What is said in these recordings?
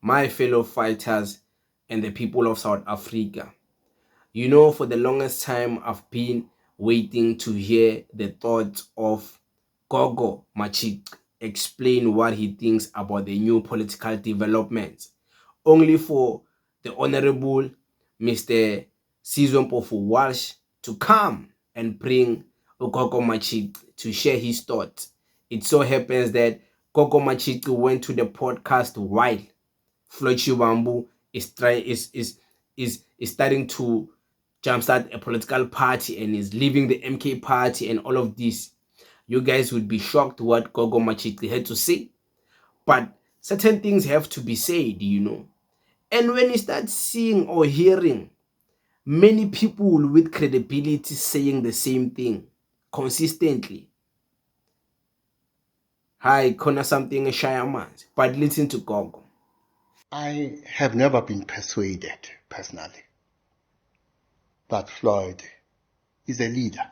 my fellow fighters, and the people of South Africa. You know, for the longest time, I've been waiting to hear the thoughts of Gogo Matshiqi explain what he thinks about the new political developments, only for the Honorable Mr. Shivambu Walsh to come and bring Gogo Matshiqi to share his thoughts. It so happens that Gogo Matshiqi went to the podcast while Floyd Shivambu is starting to jumpstart a political party and is leaving the MK party and all of this. You guys would be shocked what Gogo Matshiqi had to say. But certain things have to be said, you know. And when you start seeing or hearing many people with credibility saying the same thing consistently, hi, corner something a shayaman, but listen to Gogo. I have never been persuaded, personally, that Floyd is a leader.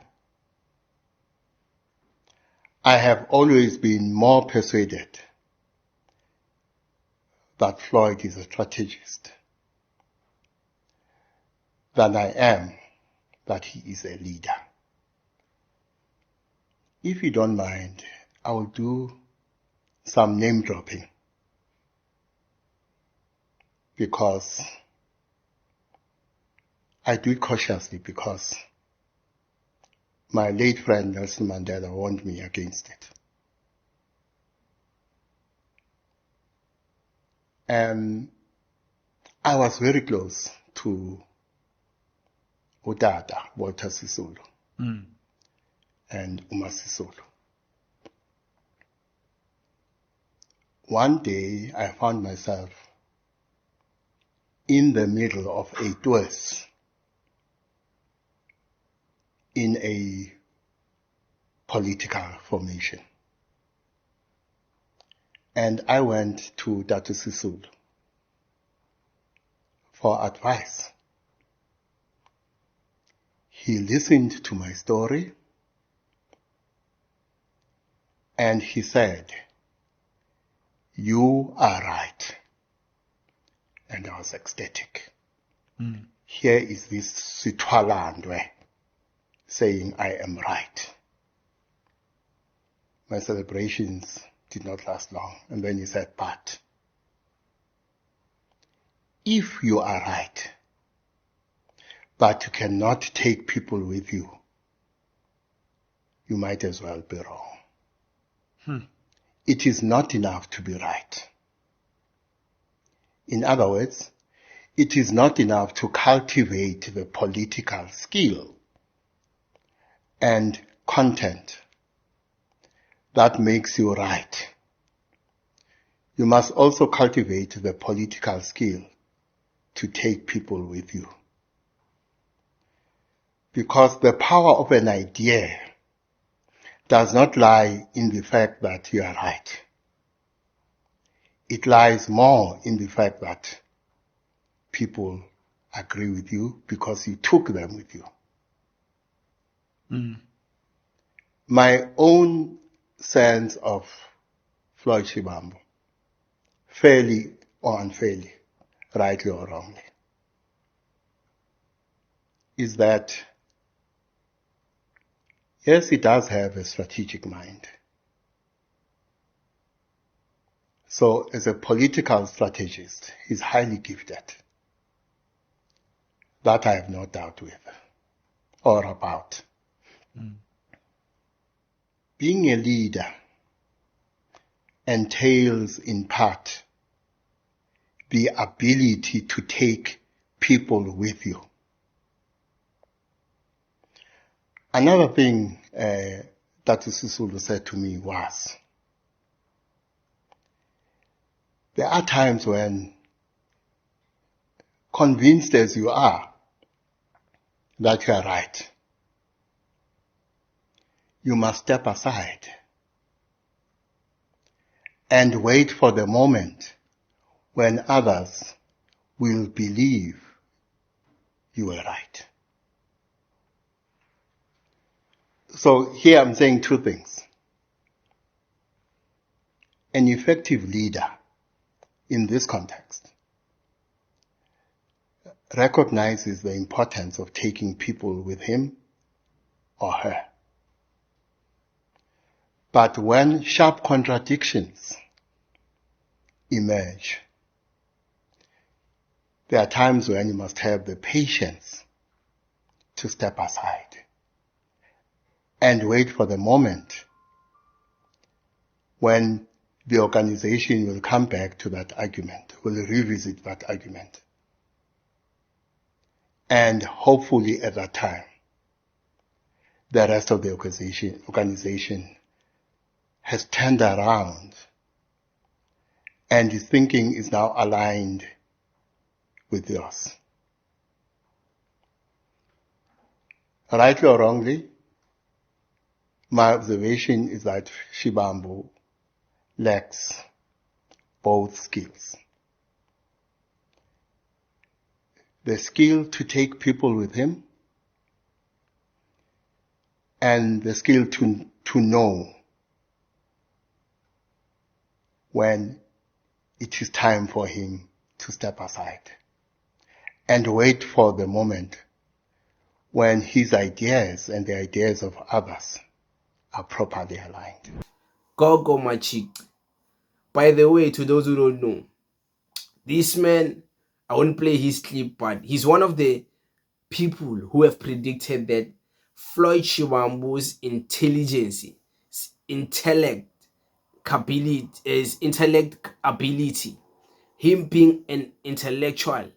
I have always been more persuaded that Floyd is a strategist than I am that he is a leader. If you don't mind, I will do some name dropping, because I do it cautiously, because my late friend Nelson Mandela warned me against it. And I was very close to Udada, Walter Sisulu, and Uma Sisulu. One day I found myself in the middle of a twist in a political formation. And I went to Datu Sisulu for advice. He listened to my story and he said, "You are right." And I was ecstatic. Here is this Sitwalandwe saying I am right. My celebrations did not last long. And then he said, "But if you are right, but you cannot take people with you, you might as well be wrong." It is not enough to be right. In other words, it is not enough to cultivate the political skill and content that makes you right. You must also cultivate the political skill to take people with you. Because the power of an idea does not lie in the fact that you are right. It lies more in the fact that people agree with you because you took them with you. My own sense of Floyd Shivambu, fairly or unfairly, rightly or wrongly, is that yes, he does have a strategic mind. So as a political strategist, he's highly gifted. That I have no doubt with or about. Being a leader entails in part the ability to take people with you. Another thing that Sisulu said to me was, there are times when, convinced as you are that you are right, you must step aside and wait for the moment when others will believe you were right. So here I'm saying two things. An effective leader in this context, recognizes the importance of taking people with him or her. But when sharp contradictions emerge, there are times when you must have the patience to step aside and wait for the moment when the organization will come back to that argument, will revisit that argument. And hopefully at that time, the rest of the organization has turned around and his thinking is now aligned with yours. Rightly or wrongly, my observation is that Shivambu lacks both skills. The skill to take people with him and the skill to know when it is time for him to step aside and wait for the moment when his ideas and the ideas of others are properly aligned. Gogo Matshiqi. By the way, to those who don't know, this man, I won't play his clip, but he's one of the people who have predicted that Floyd Shivambu's intelligence, intellect ability, him being an intellectual,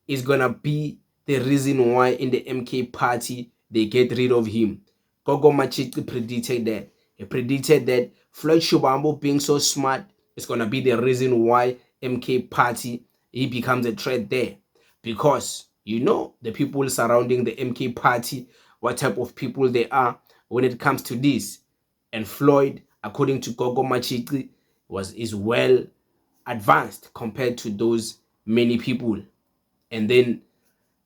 is gonna be the reason why in the MK party they get rid of him. Gogo Matshiqi predicted that. He predicted that Floyd Shivambu being so smart is gonna be the reason why MK party he becomes a threat there. Because you know the people surrounding the MK party, what type of people they are when it comes to this. And Floyd, according to Gogo Matshiqi, is well advanced compared to those many people. And then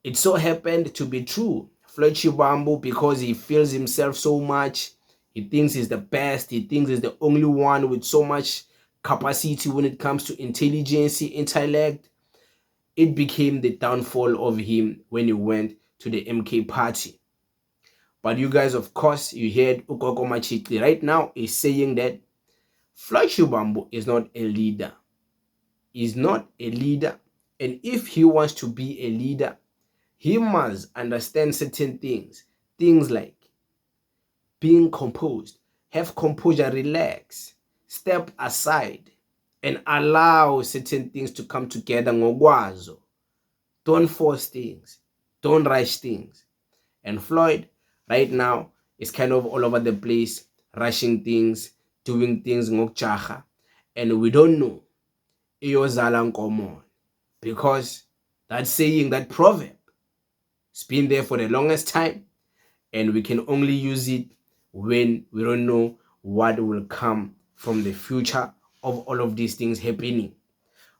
it so happened to be true. Floyd Shivambu, because he feels himself so much, he thinks he's the best, he thinks he's the only one with so much capacity when it comes to intelligence, intellect. It became the downfall of him when he went to the MK party. But you guys, of course, you heard Gogo Matshiqi right now is saying that Floyd Shivambu is not a leader. He's not a leader. And if he wants to be a leader, he must understand certain things. Things like being composed, have composure, relax, step aside, and allow certain things to come together ngokwazo. Don't force things. Don't rush things. And Floyd, right now, is kind of all over the place, rushing things, doing things ngokjaha. And we don't know iyozala nkomo, because that saying, that proverb, it's been there for the longest time, and we can only use it when we don't know what will come from the future of all of these things happening.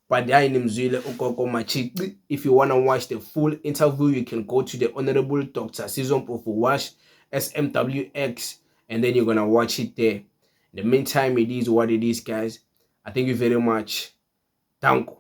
But if you want to watch the full interview, you can go to the Honorable Dr. Shivambu Wash SMWX, and then you're going to watch it there. In the meantime, it is what it is, guys. I thank you very much. Thank you.